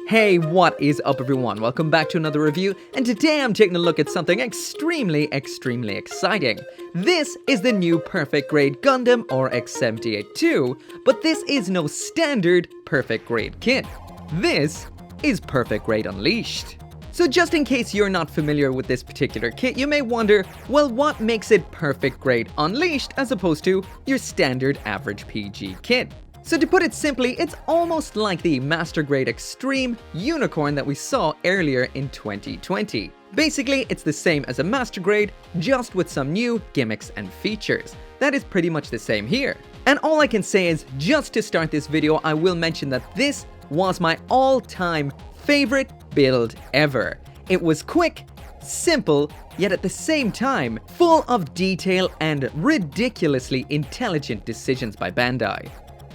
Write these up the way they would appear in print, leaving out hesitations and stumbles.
Hey, what is up everyone? Welcome back to another review, and today I'm taking a look at something extremely exciting. This is the new Perfect Grade Gundam RX-78-2, but this is no standard Perfect Grade kit. This is Perfect Grade Unleashed. So just in case you're not familiar with this particular kit, you may wonder, well, what makes it Perfect Grade Unleashed as opposed to your standard average PG kit? So to put it simply, it's almost like the Master Grade Extreme Unicorn that we saw earlier in 2020. Basically, it's the same as a Master Grade, just with some new gimmicks and features. That is pretty much the same here. And all I can say is, just to start this video, I will mention that this was my all-time favorite build ever. It was quick, simple, yet at the same time, full of detail and ridiculously intelligent decisions by Bandai.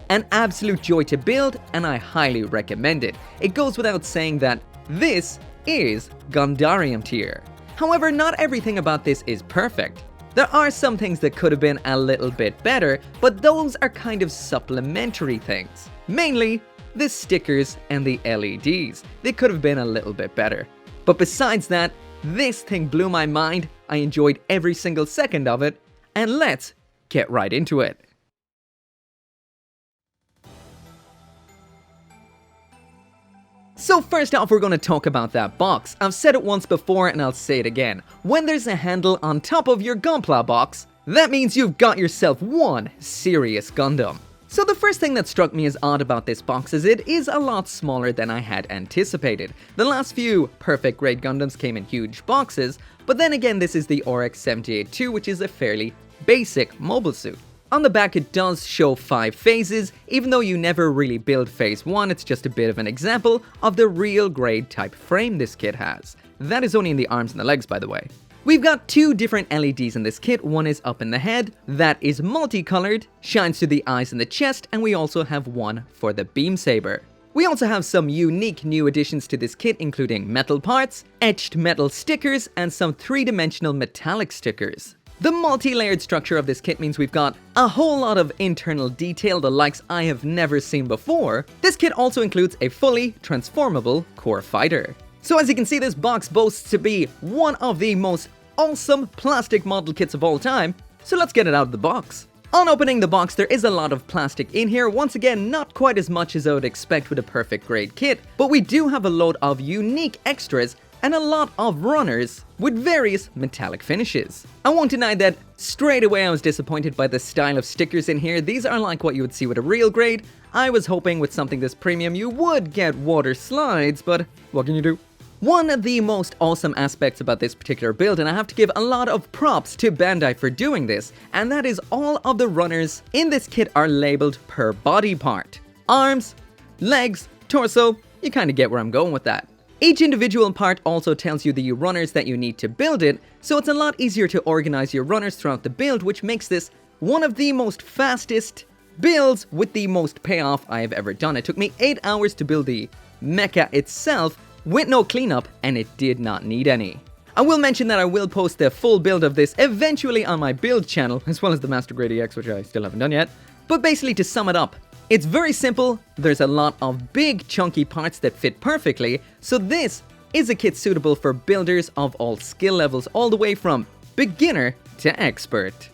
An absolute joy to build, and I highly recommend it. It goes without saying that this is Gundarium tier. However, not everything about this is perfect. There are some things that could have been a little bit better, but those are kind of supplementary things. Mainly, the stickers and the LEDs. They could have been a little bit better. But besides that, this thing blew my mind. I enjoyed every single second of it, and let's get right into it. So first off, we're going to talk about that box. I've said it once before and I'll say it again. When there's a handle on top of your gunpla box, that means you've got yourself one serious Gundam. So the first thing that struck me as odd about this box is it is a lot smaller than I had anticipated. The last few Perfect Grade Gundams came in huge boxes, but then again this is the RX-78-2, which is a fairly basic mobile suit. On the back it does show 5 phases, even though you never really build phase 1, it's just a bit of an example of the real grade type frame this kit has. That is only in the arms and the legs, by the way. We've got 2 different LEDs in this kit. One is up in the head, that is multicolored, shines through the eyes and the chest, and we also have one for the beam saber. We also have some unique new additions to this kit, including metal parts, etched metal stickers, and some 3-dimensional metallic stickers. The multi-layered structure of this kit means we've got a whole lot of internal detail, the likes I have never seen before. This kit also includes a fully transformable core fighter. So as you can see, this box boasts to be one of the most awesome plastic model kits of all time, so let's get it out of the box. On opening the box, there is a lot of plastic in here. Once again, not quite as much as I would expect with a Perfect Grade kit, but we do have a load of unique extras and a lot of runners with various metallic finishes. I won't deny that straight away I was disappointed by the style of stickers in here. These are like what you would see with a real grade. I was hoping with something this premium you would get water slides, but what can you do? One of the most awesome aspects about this particular build, and I have to give a lot of props to Bandai for doing this, and that is all of the runners in this kit are labeled per body part. Arms, legs, torso, you kind of get where I'm going with that. Each individual part also tells you the runners that you need to build it, so it's a lot easier to organize your runners throughout the build, which makes this one of the most fastest builds with the most payoff I have ever done. It took me 8 hours to build the mecha itself with no cleanup, and it did not need any. I will mention that I will post the full build of this eventually on my build channel, as well as the Master Grade EX, which I still haven't done yet. But basically, to sum it up, it's very simple, there's a lot of big chunky parts that fit perfectly, so this is a kit suitable for builders of all skill levels, all the way from beginner to expert.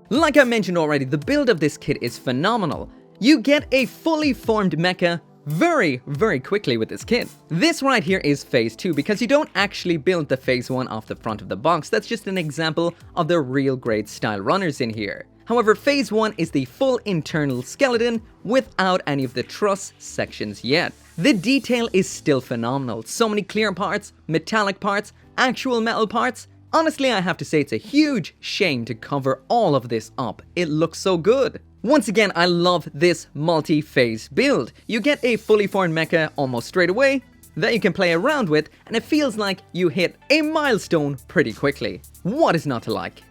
Like I mentioned already, the build of this kit is phenomenal. You get a fully formed mecha very quickly with this kit. This right here is phase 2 because you don't actually build the phase 1 off the front of the box. That's just an example of the real grade style runners in here. However, phase 1 is the full internal skeleton without any of the truss sections yet. The detail is still phenomenal. So many clear parts, metallic parts, actual metal parts. Honestly, I have to say it's a huge shame to cover all of this up. It looks so good. Once again, I love this multi-phase build. You get a fully formed mecha almost straight away that you can play around with, and it feels like you hit a milestone pretty quickly. What is not to like?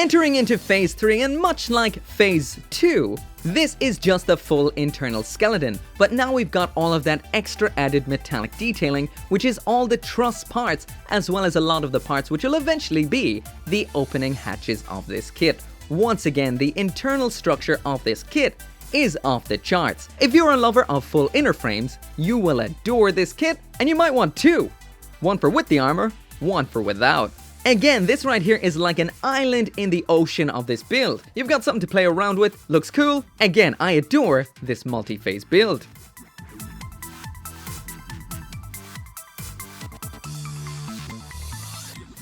Entering into Phase 3, and much like Phase 2, this is just the full internal skeleton, but now we've got all of that extra added metallic detailing, which is all the truss parts, as well as a lot of the parts which will eventually be the opening hatches of this kit. Once again, the internal structure of this kit is off the charts. If you're a lover of full inner frames, you will adore this kit, and you might want two. One for with the armor, one for without. Again, this right here is like an island in the ocean of this build. You've got something to play around with, looks cool. Again, I adore this multi-phase build.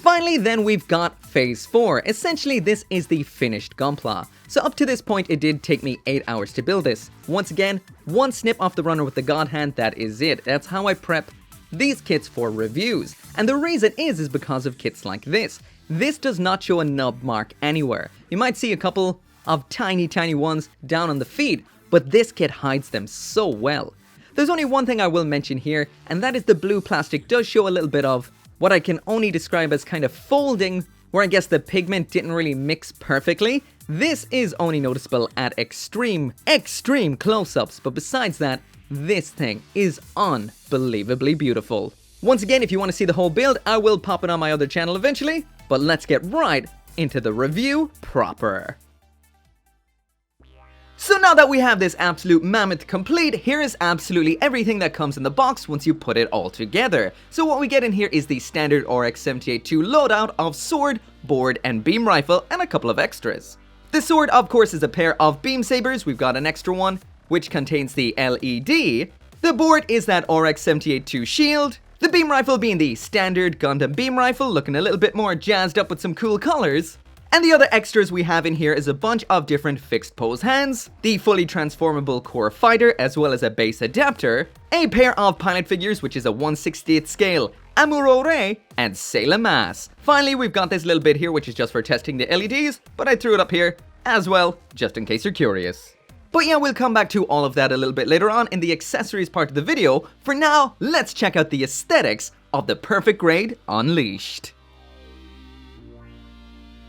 Finally, then we've got Phase 4. Essentially, this is the finished gunpla. So up to this point, it did take me 8 hours to build this. Once again, one snip off the runner with the God Hand, that is it. That's how I prep these kits for reviews. And the reason is because of kits like this. This does not show a nub mark anywhere. You might see a couple of tiny ones down on the feet, but this kit hides them so well. There's only one thing I will mention here, and that is the blue plastic does show a little bit of what I can only describe as kind of folding, where I guess the pigment didn't really mix perfectly. This is only noticeable at extreme close-ups, but besides that, this thing is unbelievably beautiful. Once again, if you want to see the whole build, I will pop it on my other channel eventually, but let's get right into the review proper. So now that we have this absolute mammoth complete, here is absolutely everything that comes in the box once you put it all together. So what we get in here is the standard RX-78-2 loadout of sword, board, and beam rifle, and a couple of extras. The sword, of course, is a pair of beam sabers. We've got an extra one, which contains the LED. The board is that RX-78-2 shield. The beam rifle being the standard Gundam beam rifle, looking a little bit more jazzed up with some cool colors. And the other extras we have in here is a bunch of different fixed pose hands, the fully transformable core fighter, as well as a base adapter, a pair of pilot figures, which is a 1/60th scale Amuro-Ray, and Sailor Mass. Finally, we've got this little bit here, which is just for testing the LEDs, but I threw it up here as well, just in case you're curious. But yeah, we'll come back to all of that a little bit later on in the accessories part of the video. For now, let's check out the aesthetics of the Perfect Grade Unleashed.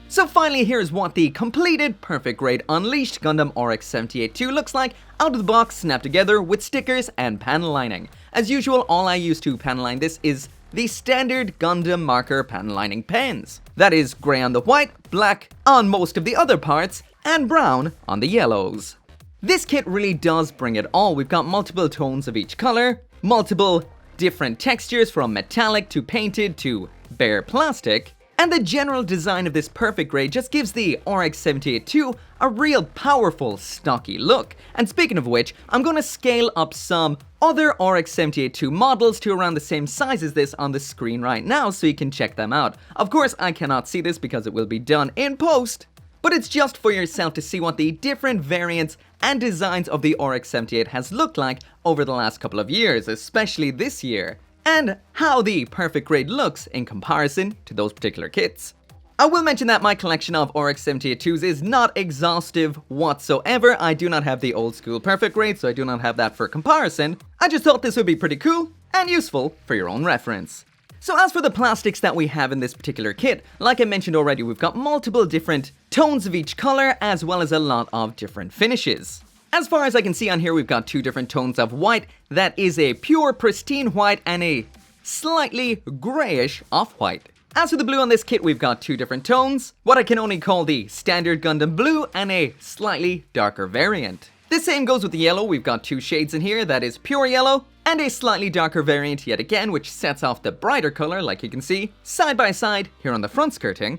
So finally, here's what the completed Perfect Grade Unleashed Gundam RX-78-2 looks like out of the box, snapped together with stickers and panel lining. As usual, all I use to panel line this is the standard Gundam marker panel lining pens. That is grey on the white, black on most of the other parts, and brown on the yellows. This kit really does bring it all. We've got multiple tones of each color, multiple different textures from metallic to painted to bare plastic, and the general design of this Perfect Grade just gives the RX-78-2 a real powerful, stocky look. And speaking of which, I'm going to scale up some other RX-78-2 models to around the same size as this on the screen right now so you can check them out. Of course, I cannot see this because it will be done in post, but it's just for yourself to see what the different variants and designs of the RX-78 has looked like over the last couple of years, especially this year, and how the Perfect Grade looks in comparison to those particular kits. I will mention that my collection of RX-78-2s is not exhaustive whatsoever. I do not have the old school Perfect Grade, so I do not have that for comparison. I just thought this would be pretty cool and useful for your own reference. So as for the plastics that we have in this particular kit, like I mentioned already, we've got multiple different tones of each color, as well as a lot of different finishes. As far as I can see on here, we've got two different tones of white. That is a pure pristine white and a slightly grayish off-white. As for the blue on this kit, we've got two different tones, what I can only call the standard Gundam blue and a slightly darker variant. The same goes with the yellow. We've got two shades in here, that is pure yellow, and a slightly darker variant yet again, which sets off the brighter color, like you can see, side by side here on the front skirting.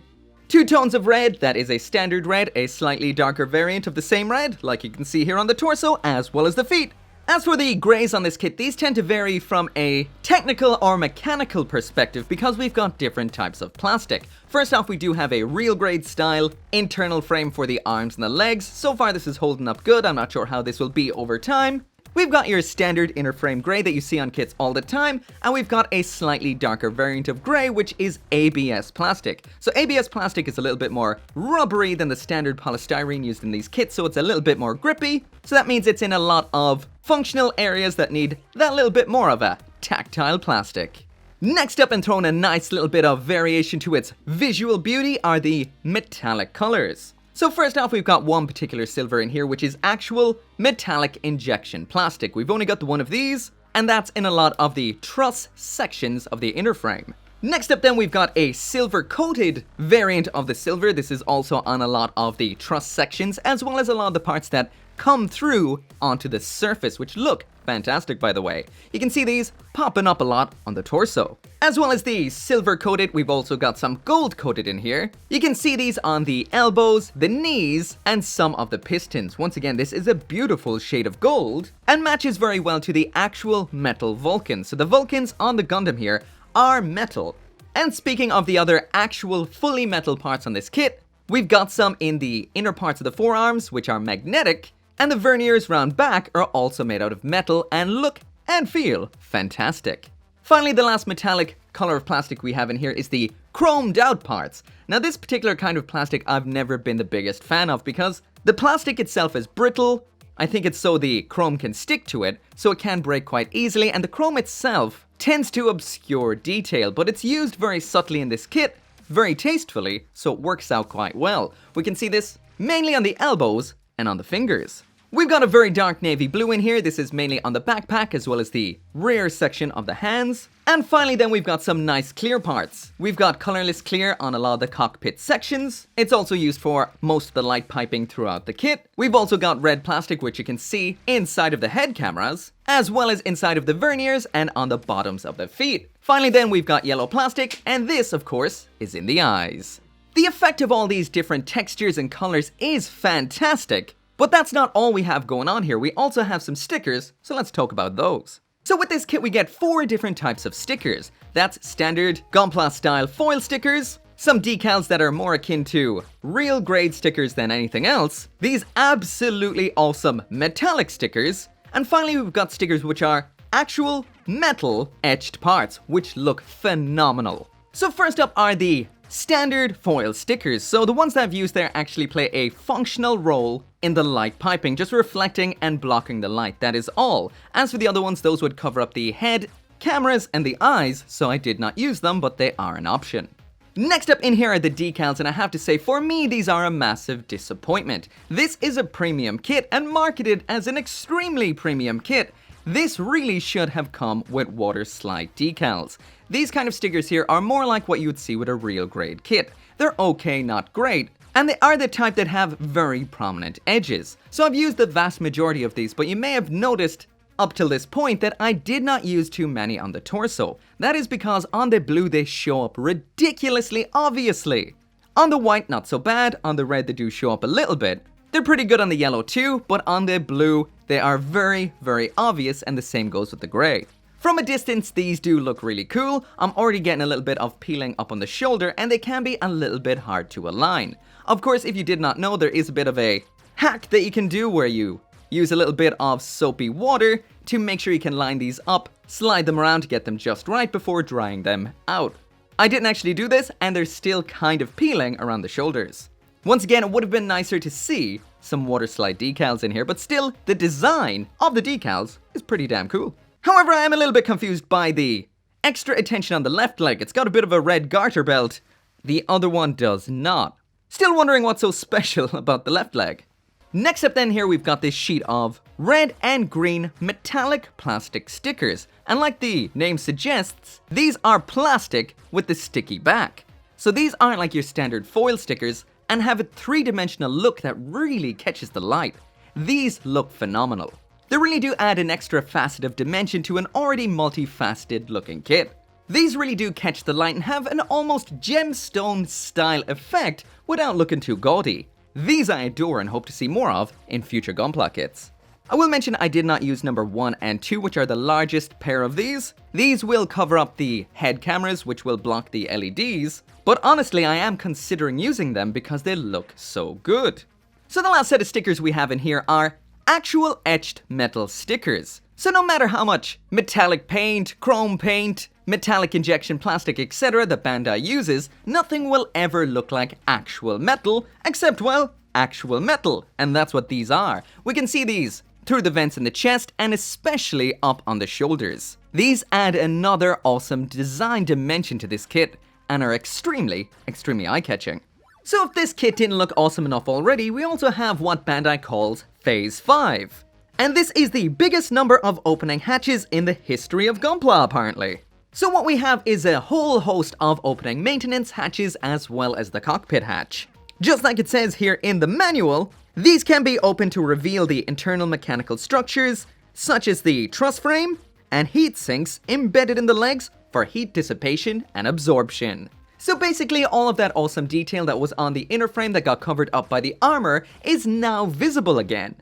Two tones of red, that is a standard red, a slightly darker variant of the same red, like you can see here on the torso, as well as the feet. As for the grays on this kit, these tend to vary from a technical or mechanical perspective because we've got different types of plastic. First off, we do have a real grade style internal frame for the arms and the legs. So far this is holding up good. I'm not sure how this will be over time. We've got your standard inner frame grey that you see on kits all the time, and we've got a slightly darker variant of grey, which is ABS plastic. So ABS plastic is a little bit more rubbery than the standard polystyrene used in these kits, so it's a little bit more grippy. So that means it's in a lot of functional areas that need that little bit more of a tactile plastic. Next up, and throwing a nice little bit of variation to its visual beauty, are the metallic colors. So first off, we've got one particular silver in here, which is actual metallic injection plastic. We've only got the one of these, and that's in a lot of the truss sections of the inner frame. Next up then, we've got a silver coated variant of the silver. This is also on a lot of the truss sections, as well as a lot of the parts that come through onto the surface, which look fantastic, by the way. You can see these popping up a lot on the torso. As well as the silver coated, we've also got some gold coated in here. You can see these on the elbows, the knees, and some of the pistons. Once again, this is a beautiful shade of gold and matches very well to the actual metal Vulcans. So the Vulcans on the Gundam here are metal. And speaking of the other actual fully metal parts on this kit, we've got some in the inner parts of the forearms, which are magnetic, and the verniers round back are also made out of metal and look and feel fantastic. Finally, the last metallic color of plastic we have in here is the chromed out parts. Now this particular kind of plastic I've never been the biggest fan of because the plastic itself is brittle. I think it's so the chrome can stick to it, so it can break quite easily, and the chrome itself tends to obscure detail, but it's used very subtly in this kit, very tastefully, so it works out quite well. We can see this mainly on the elbows and on the fingers. We've got a very dark navy blue in here. This is mainly on the backpack as well as the rear section of the hands. And finally then we've got some nice clear parts. We've got colorless clear on a lot of the cockpit sections. It's also used for most of the light piping throughout the kit. We've also got red plastic, which you can see inside of the head cameras, as well as inside of the verniers and on the bottoms of the feet. Finally then we've got yellow plastic, and this of course is in the eyes. The effect of all these different textures and colors is fantastic. But that's not all we have going on here. We also have some stickers, so let's talk about those. So with this kit we get 4 different types of stickers. That's standard gunpla style foil stickers, some decals that are more akin to real grade stickers than anything else, these absolutely awesome metallic stickers, and finally we've got stickers which are actual metal etched parts, which look phenomenal. So first up are the standard foil stickers. So the ones that I've used there actually play a functional role in the light piping, just reflecting and blocking the light, that is all. As for the other ones, those would cover up the head, cameras, and the eyes, so I did not use them, but they are an option. Next up in here are the decals, and I have to say, for me, these are a massive disappointment. This is a premium kit and marketed as an extremely premium kit. This really should have come with water slide decals. These kind of stickers here are more like what you would see with a real grade kit. They're okay, not great, and they are the type that have very prominent edges. So I've used the vast majority of these, but you may have noticed up till this point that I did not use too many on the torso. That is because on the blue they show up ridiculously obviously. On the white not so bad, on the red they do show up a little bit. They're pretty good on the yellow too, but on the blue they are very, very obvious, and the same goes with the grey. From a distance, these do look really cool. I'm already getting a little bit of peeling up on the shoulder, and they can be a little bit hard to align. Of course, if you did not know, there is a bit of a hack that you can do where you use a little bit of soapy water to make sure you can line these up, slide them around to get them just right before drying them out. I didn't actually do this, and they're still kind of peeling around the shoulders. Once again, it would have been nicer to see some water slide decals in here, but still, the design of the decals is pretty damn cool. However, I am a little bit confused by the extra attention on the left leg. It's got a bit of a red garter belt. The other one does not. Still wondering what's so special about the left leg. Next up then here we've got this sheet of red and green metallic plastic stickers. And like the name suggests, these are plastic with the sticky back. So these aren't like your standard foil stickers and have a 3-dimensional look that really catches the light. These look phenomenal. They really do add an extra facet of dimension to an already multifaceted looking kit. These really do catch the light and have an almost gemstone style effect without looking too gaudy. These I adore and hope to see more of in future gunpla kits. I will mention I did not use number 1 and 2, which are the largest pair of these. These will cover up the head cameras, which will block the LEDs, but honestly I am considering using them because they look so good. So the last set of stickers we have in here are actual etched metal stickers. So no matter how much metallic paint, chrome paint, metallic injection plastic, etc. that Bandai uses, nothing will ever look like actual metal, except, well, actual metal. And that's what these are. We can see these through the vents in the chest, and especially up on the shoulders. These add another awesome design dimension to this kit, and are extremely eye-catching. So if this kit didn't look awesome enough already, we also have what Bandai calls Phase 5. And this is the biggest number of opening hatches in the history of Gunpla, apparently. So what we have is a whole host of opening maintenance hatches as well as the cockpit hatch. Just like it says here in the manual, these can be opened to reveal the internal mechanical structures, such as the truss frame and heat sinks embedded in the legs for heat dissipation and absorption. So basically all of that awesome detail that was on the inner frame that got covered up by the armor is now visible again.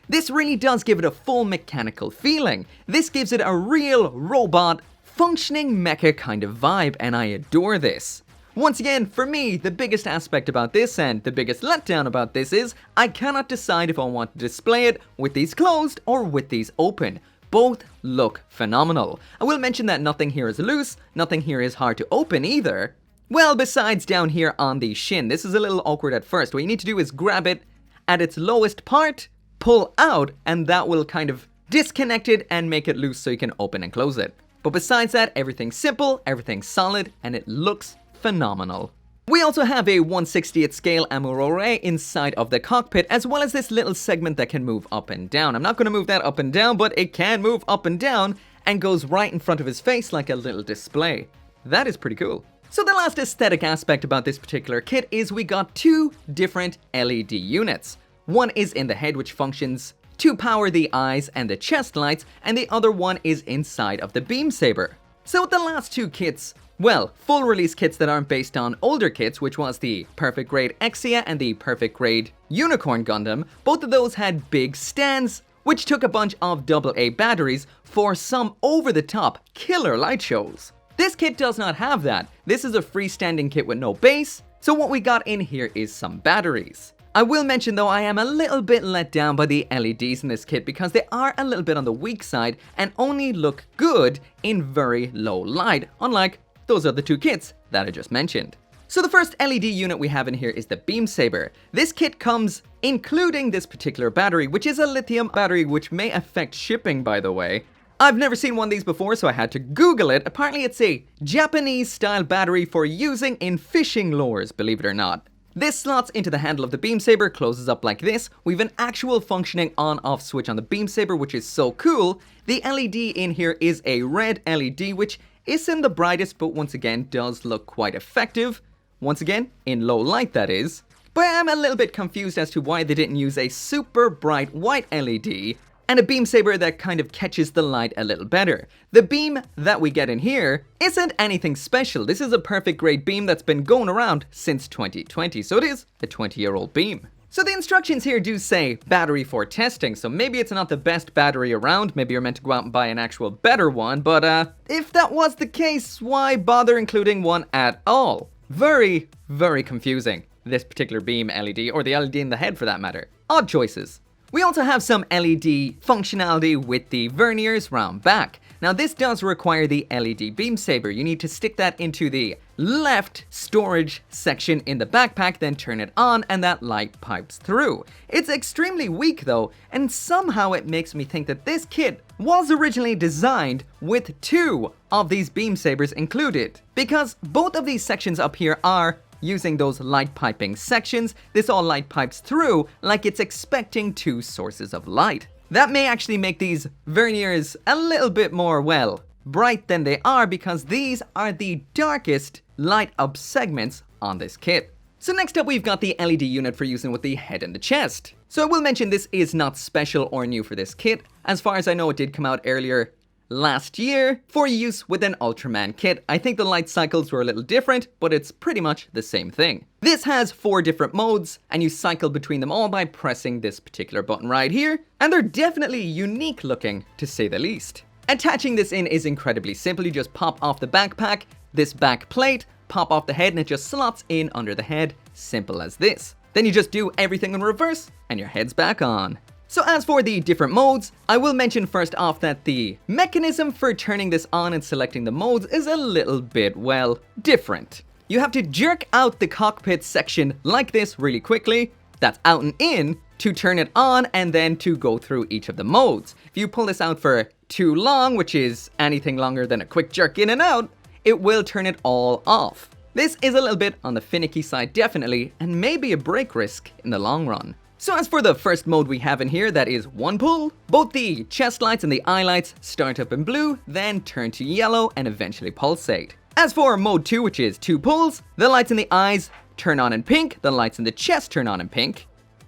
This really does give it a full mechanical feeling. This gives it a real robot, functioning mecha kind of vibe, and I adore this. Once again, for me, the biggest aspect about this and the biggest letdown about this is I cannot decide if I want to display it with these closed or with these open. Both look phenomenal. I will mention that nothing here is loose, nothing here is hard to open either. Well, besides down here on the shin, this is a little awkward at first. What you need to do is grab it at its lowest part, pull out, and that will kind of disconnect it and make it loose so you can open and close it. But besides that, everything's simple, everything's solid, and it looks phenomenal. We also have a 1/60th scale ammo array inside of the cockpit, as well as this little segment that can move up and down. I'm not going to move that up and down, but it can move up and down and goes right in front of his face like a little display. That is pretty cool. So the last aesthetic aspect about this particular kit is we got two different LED units. One is in the head, which functions to power the eyes and the chest lights, and the other one is inside of the beam saber. So with the last two kits, well, full release kits that aren't based on older kits, which was the Perfect Grade Exia and the Perfect Grade Unicorn Gundam, both of those had big stands, which took a bunch of AA batteries for some over-the-top killer light shows. This kit does not have that. This is a freestanding kit with no base, so what we got in here is some batteries. I will mention though I am a little bit let down by the LEDs in this kit because they are a little bit on the weak side and only look good in very low light, unlike those other two kits that I just mentioned. So the first LED unit we have in here is the beam saber. This kit comes including this particular battery, which is a lithium battery, which may affect shipping, by the way. I've never seen one of these before, so I had to Google it. Apparently it's a Japanese style battery for using in fishing lures, believe it or not. This slots into the handle of the beam saber, closes up like this. We have an actual functioning on-off switch on the beam saber, which is so cool. The LED in here is a red LED, which isn't the brightest, but once again does look quite effective. Once again, in low light that is. But I'm a little bit confused as to why they didn't use a super bright white LED and a beam saber that kind of catches the light a little better. The beam that we get in here isn't anything special. This is a perfect grade beam that's been going around since 2020, so it is a 20-year-old beam. So the instructions here do say battery for testing, so maybe it's not the best battery around, maybe you're meant to go out and buy an actual better one, but if that was the case, why bother including one at all? Very, very confusing, this particular beam LED, or the LED in the head for that matter. Odd choices. We also have some LED functionality with the verniers round back. Now this does require the LED beam saber. You need to stick that into the left storage section in the backpack, then turn it on and that light pipes through. It's extremely weak though, and somehow it makes me think that this kit was originally designed with two of these beam sabers included, because both of these sections up here are using those light piping sections. This all light pipes through like it's expecting two sources of light. That may actually make these verniers a little bit more, well, bright than they are, because these are the darkest light up segments on this kit. So next up we've got the LED unit for using with the head and the chest. So I will mention this is not special or new for this kit. As far as I know, it did come out earlier last year for use with an Ultraman kit. I think the light cycles were a little different, but it's pretty much the same thing. This has 4 different modes, and you cycle between them all by pressing this particular button right here, and they're definitely unique looking, to say the least. Attaching this in is incredibly simple. You just pop off the backpack, this back plate, pop off the head, and it just slots in under the head. Simple as this. Then you just do everything in reverse, and your head's back on. So as for the different modes, I will mention first off that the mechanism for turning this on and selecting the modes is a little bit, well, different. You have to jerk out the cockpit section like this really quickly, that's out and in, to turn it on and then to go through each of the modes. If you pull this out for too long, which is anything longer than a quick jerk in and out, it will turn it all off. This is a little bit on the finicky side definitely, and maybe a break risk in the long run. So as for the first mode we have in here, that is one pull, both the chest lights and the eye lights start up in blue, then turn to yellow and eventually pulsate. As for mode 2, which is two pulls, the lights in the eyes turn on in pink, the lights in the chest turn on in pink,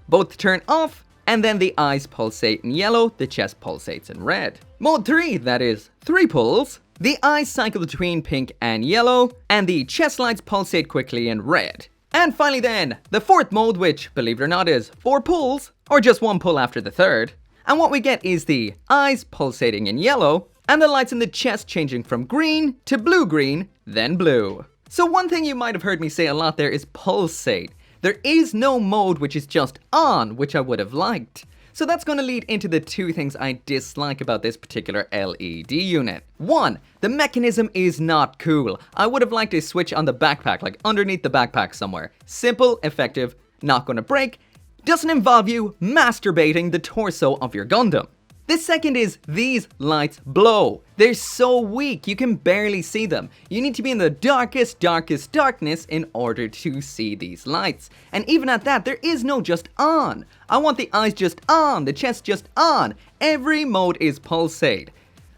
both turn off, and then the eyes pulsate in yellow, the chest pulsates in red. Mode 3, that is three pulls, the eyes cycle between pink and yellow, and the chest lights pulsate quickly in red. And finally then, the fourth mode, which, believe it or not, is four pulls, or just one pull after the third. And what we get is the eyes pulsating in yellow, and the lights in the chest changing from green to blue-green, then blue. So one thing you might have heard me say a lot there is pulsate. There is no mode which is just on, which I would have liked. So that's going to lead into the two things I dislike about this particular LED unit. One, the mechanism is not cool. I would have liked a switch on the backpack, like underneath the backpack somewhere. Simple, effective, not going to break, doesn't involve you masturbating the torso of your Gundam. The second is these lights blow. They're so weak, you can barely see them. You need to be in the darkest darkness in order to see these lights. And even at that, there is no just on. I want the eyes just on, the chest just on. Every mode is pulsate.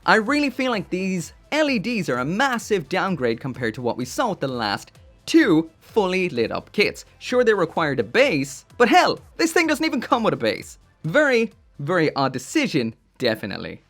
I really feel like these LEDs are a massive downgrade compared to what we saw with the last two fully lit up kits. Sure, they required a base, but hell, this thing doesn't even come with a base. Very odd decision, definitely.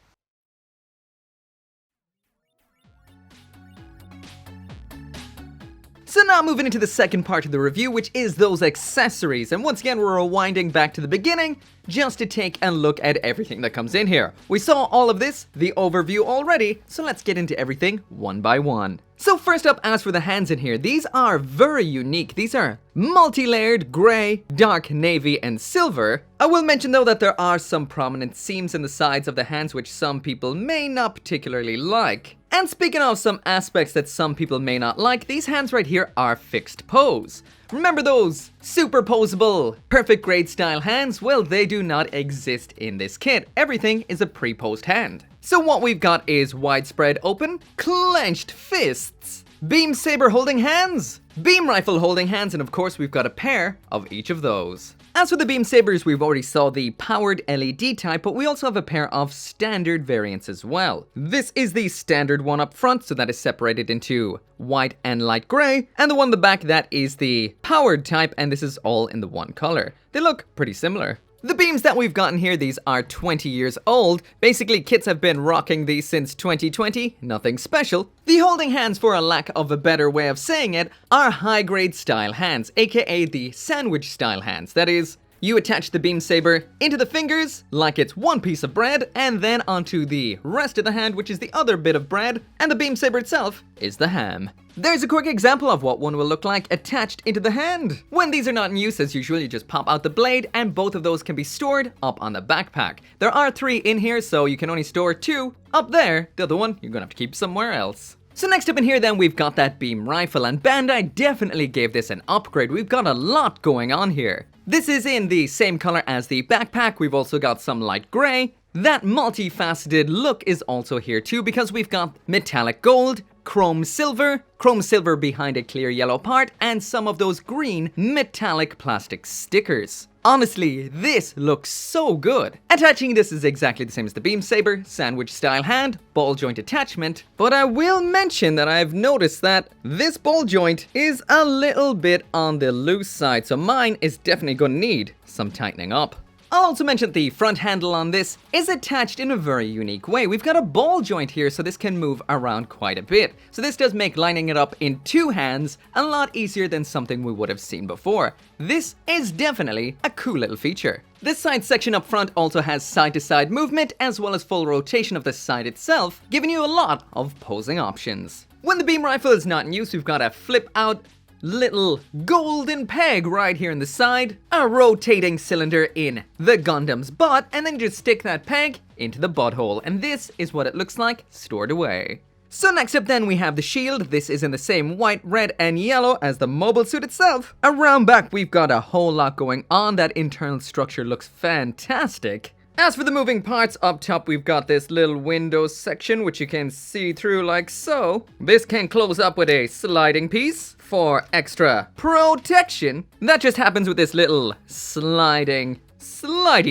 So now moving into the second part of the review, which is those accessories. And once again, we're rewinding back to the beginning just to take a look at everything that comes in here. We saw all of this, the overview already, so let's get into everything one by one. So first up, as for the hands in here, these are very unique. These are multi-layered gray, dark navy, and silver. I will mention though that there are some prominent seams in the sides of the hands which some people may not particularly like. And speaking of some aspects that some people may not like, these hands right here are fixed pose. Remember those superposable, perfect grade style hands? Well, they do not exist in this kit. Everything is a pre-posed hand. So what we've got is widespread open, clenched fists, beam saber holding hands, beam rifle holding hands, and of course we've got a pair of each of those. As for the beam sabers, we've already saw the powered LED type, but we also have a pair of standard variants as well. This is the standard one up front, so that is separated into white and light gray, and the one in the back, that is the powered type, and this is all in the one color. They look pretty similar. The beams that we've gotten here, these are 20 years old. Basically, kits have been rocking these since 2020, nothing special. The holding hands, for a lack of a better way of saying it, are high-grade style hands, aka the sandwich style hands. That is, you attach the beam saber into the fingers like it's one piece of bread, and then onto the rest of the hand, which is the other bit of bread, and the beam saber itself is the ham. There's a quick example of what one will look like attached into the hand. When these are not in use, as usual, you just pop out the blade, and both of those can be stored up on the backpack. There are 3 in here, so you can only store 2 up there. The other one, you're gonna have to keep somewhere else. So next up in here then, we've got that beam rifle, and Bandai definitely gave this an upgrade. We've got a lot going on here. This is in the same color as the backpack. We've also got some light gray. That multifaceted look is also here too, because we've got metallic gold, chrome silver behind a clear yellow part, and some of those green metallic plastic stickers. Honestly, this looks so good. Attaching this is exactly the same as the beam saber, sandwich style hand, ball joint attachment, but I will mention that I've noticed that this ball joint is a little bit on the loose side, so mine is definitely going to need some tightening up. I'll also mention the front handle on this is attached in a very unique way. We've got a ball joint here, so this can move around quite a bit. So this does make lining it up in 2 hands a lot easier than something we would have seen before. This is definitely a cool little feature. This side section up front also has side-to-side movement as well as full rotation of the side itself, giving you a lot of posing options. When the beam rifle is not in use, we've got a flip out little golden peg right here in the side, a rotating cylinder in the Gundam's butt, and then you just stick that peg into the butthole, and this is what it looks like stored away. So next up then we have the shield. This is in the same white, red, and yellow as the mobile suit itself. Around back we've got a whole lot going on. That internal structure looks fantastic. As for the moving parts, up top we've got this little window section which you can see through like so. This can close up with a sliding piece for extra protection. That just happens with this little slidey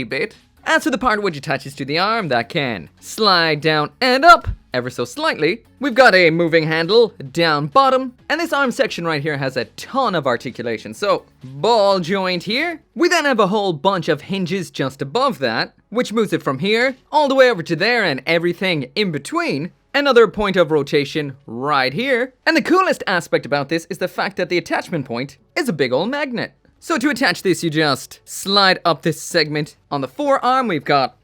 bit. As for the part which attaches to the arm, that can slide down and up ever so slightly. We've got a moving handle down bottom, and this arm section right here has a ton of articulation. So, ball joint here. We then have a whole bunch of hinges just above that, which moves it from here all the way over to there and everything in between. Another point of rotation right here. And the coolest aspect about this is the fact that the attachment point is a big old magnet. So to attach this, you just slide up this segment on the forearm. We've got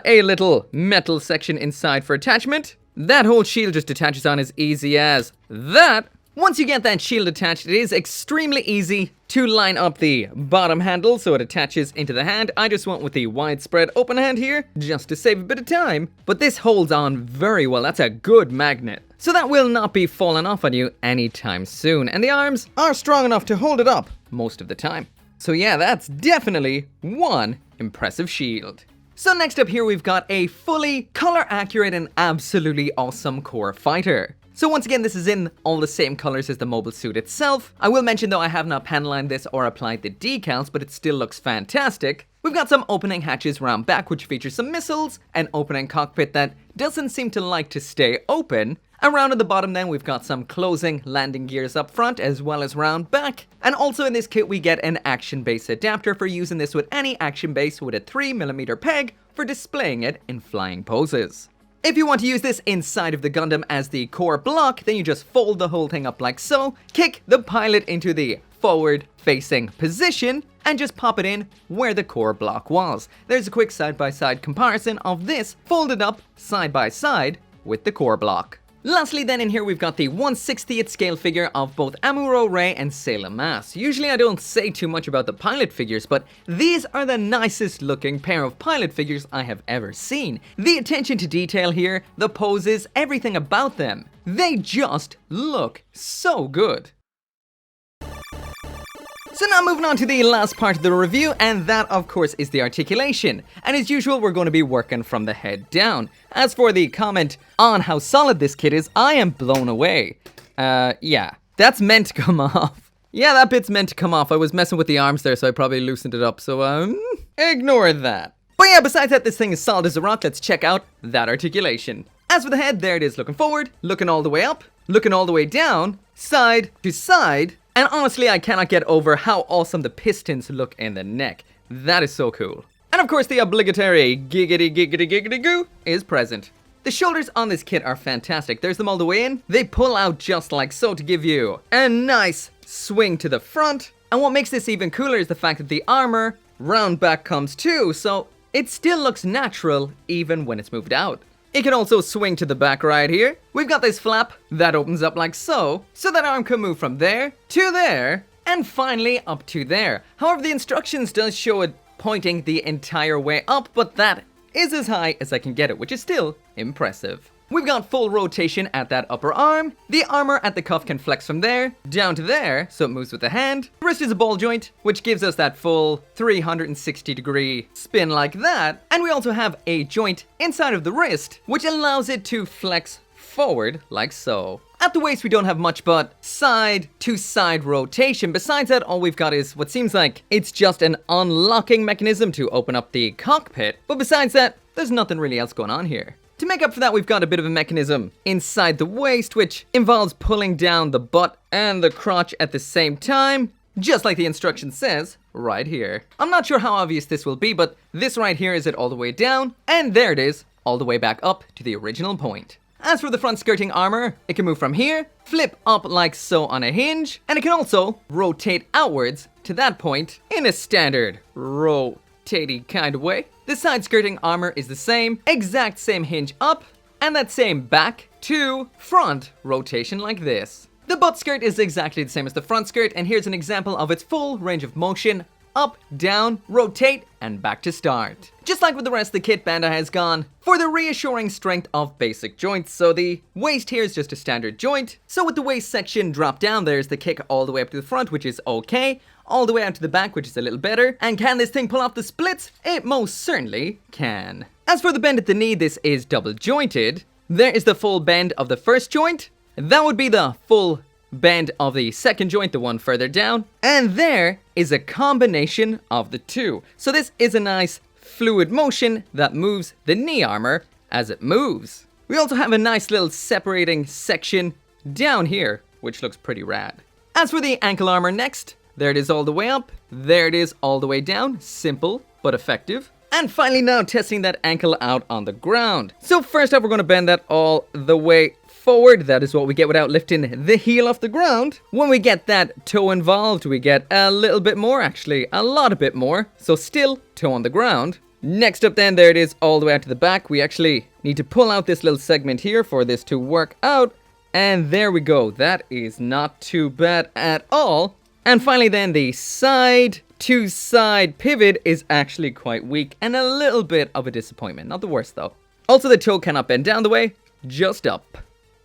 a little metal section inside for attachment. That whole shield just attaches on as easy as that. Once you get that shield attached, it is extremely easy to line up the bottom handle so it attaches into the hand. I just went with the widespread open hand here just to save a bit of time. But this holds on very well. That's a good magnet. So that will not be falling off on you anytime soon. And the arms are strong enough to hold it up most of the time. So yeah, that's definitely one impressive shield. So next up here we've got a fully color accurate and absolutely awesome core fighter. So once again, this is in all the same colors as the mobile suit itself. I will mention though I have not panlined this or applied the decals, but it still looks fantastic. We've got some opening hatches around back which feature some missiles, an opening cockpit that doesn't seem to like to stay open. Around at the bottom then we've got some closing landing gears up front as well as round back. And also in this kit we get an action base adapter for using this with any action base with a 3mm peg for displaying it in flying poses. If you want to use this inside of the Gundam as the core block, then you just fold the whole thing up like so, kick the pilot into the forward facing position, and just pop it in where the core block was. There's a quick side-by-side comparison of this folded up side by side with the core block. Lastly then in here we've got the 1/60th scale figure of both Amuro Ray and Sailor Mast. Usually I don't say too much about the pilot figures, but these are the nicest looking pair of pilot figures I have ever seen. The attention to detail here, the poses, everything about them, they just look so good. So now moving on to the last part of the review, and that of course is the articulation. And as usual, we're going to be working from the head down. As for the comment on how solid this kit is, I am blown away. Yeah, that's meant to come off. Yeah, that bit's meant to come off. I was messing with the arms there, so I probably loosened it up, so ignore that. But yeah, besides that, this thing is solid as a rock. Let's check out that articulation. As for the head, there it is looking forward, looking all the way up, looking all the way down, side to side. And honestly, I cannot get over how awesome the pistons look in the neck. That is so cool. And of course, the obligatory giggity goo is present. The shoulders on this kit are fantastic. There's them all the way in. They pull out just like so to give you a nice swing to the front. And what makes this even cooler is the fact that the armor round back comes too, so it still looks natural even when it's moved out. It can also swing to the back right here. We've got this flap that opens up like so that arm can move from there to there, and finally up to there. However, the instructions does show it pointing the entire way up, but that is as high as I can get it, which is still impressive. We've got full rotation at that upper arm. The armor at the cuff can flex from there down to there, so it moves with the hand. The wrist is a ball joint, which gives us that full 360-degree spin like that. And we also have a joint inside of the wrist, which allows it to flex forward like so. At the waist, we don't have much but side-to-side rotation. Besides that, all we've got is what seems like it's just an unlocking mechanism to open up the cockpit. But besides that, there's nothing really else going on here. To make up for that, we've got a bit of a mechanism inside the waist, which involves pulling down the butt and the crotch at the same time, just like the instruction says right here. I'm not sure how obvious this will be, but this right here is it all the way down, and there it is, all the way back up to the original point. As for the front skirting armor, it can move from here, flip up like so on a hinge, and it can also rotate outwards to that point in a standard rotatey kind of way. The side skirting armor is the same, exact same hinge up, and that same back to front rotation like this. The butt skirt is exactly the same as the front skirt, and here's an example of its full range of motion up, down, rotate, and back to start. Just like with the rest of the kit, Bandai has gone for the reassuring strength of basic joints. So the waist here is just a standard joint. So with the waist section dropped down, there's the kick all the way up to the front, which is okay. All the way out to the back, which is a little better. And can this thing pull off the splits? It most certainly can. As for the bend at the knee, this is double jointed. There is the full bend of the first joint. That would be the full bend of the second joint, the one further down. And there is a combination of the two. So this is a nice fluid motion that moves the knee armor as it moves. We also have a nice little separating section down here, which looks pretty rad. As for the ankle armor next, there it is all the way up, there it is all the way down. Simple, but effective. And finally now testing that ankle out on the ground. So first up, we're going to bend that all the way forward. That is what we get without lifting the heel off the ground. When we get that toe involved, we get a little bit more, actually a lot a bit more. So still toe on the ground. Next up then, there it is all the way out to the back. We actually need to pull out this little segment here for this to work out. And there we go. That is not too bad at all. And finally then, the side to side pivot is actually quite weak and a little bit of a disappointment. Not the worst though. Also, the toe cannot bend down the way, just up.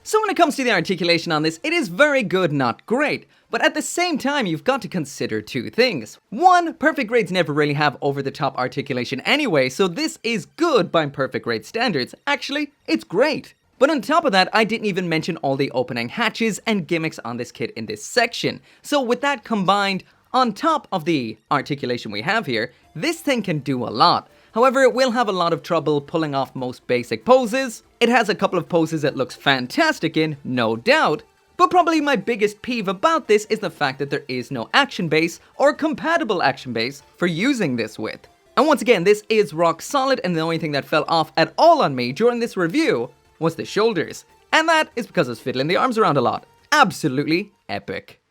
So when it comes to the articulation on this, it is very good, not great. But at the same time, you've got to consider two things. One, perfect grades never really have over-the-top articulation anyway, so this is good by perfect grade standards. Actually, it's great. But on top of that, I didn't even mention all the opening hatches and gimmicks on this kit in this section. So with that combined, on top of the articulation we have here, this thing can do a lot. However, it will have a lot of trouble pulling off most basic poses. It has a couple of poses it looks fantastic in, no doubt. But probably my biggest peeve about this is the fact that there is no action base or compatible action base for using this with. And once again, this is rock solid, and the only thing that fell off at all on me during this review was the shoulders. And that is because I was fiddling the arms around a lot. Absolutely epic.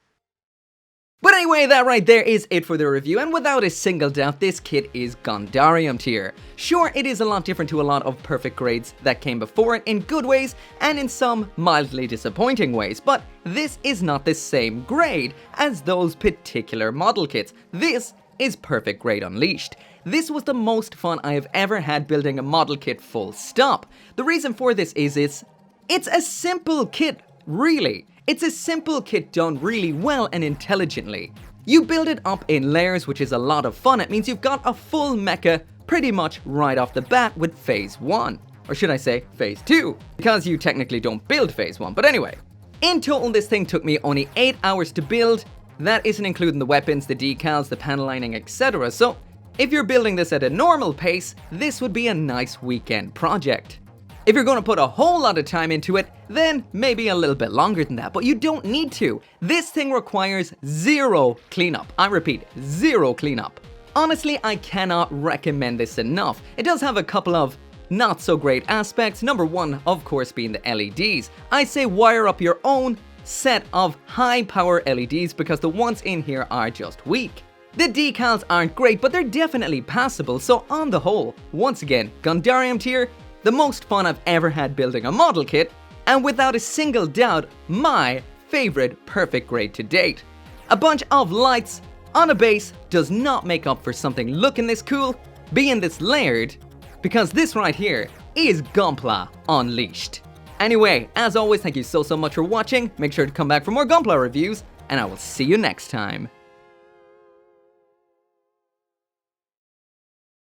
But anyway, that right there is it for the review, and without a single doubt, this kit is Gundarium tier. Sure, it is a lot different to a lot of perfect grades that came before it in good ways and in some mildly disappointing ways, but this is not the same grade as those particular model kits. This is perfect grade unleashed. This was the most fun I have ever had building a model kit, full stop. The reason for this is it's a simple kit, really. It's a simple kit done really well and intelligently. You build it up in layers, which is a lot of fun. It means you've got a full mecha pretty much right off the bat with phase 1. Or should I say phase 2? Because you technically don't build phase 1, but anyway. In total, this thing took me only 8 hours to build. That isn't including the weapons, the decals, the panel lining, etc. So if you're building this at a normal pace, this would be a nice weekend project. If you're going to put a whole lot of time into it, then maybe a little bit longer than that, but you don't need to. This thing requires zero cleanup. I repeat, zero cleanup. Honestly, I cannot recommend this enough. It does have a couple of not so great aspects. Number one, of course, being the LEDs. I say wire up your own set of high power LEDs because the ones in here are just weak. The decals aren't great, but they're definitely passable. So on the whole, once again, Gundarium tier, the most fun I've ever had building a model kit, and without a single doubt, my favorite perfect grade to date. A bunch of lights on a base does not make up for something looking this cool, being this layered, because this right here is Gunpla unleashed. Anyway, as always, thank you so much for watching. Make sure to come back for more Gunpla reviews, and I will see you next time.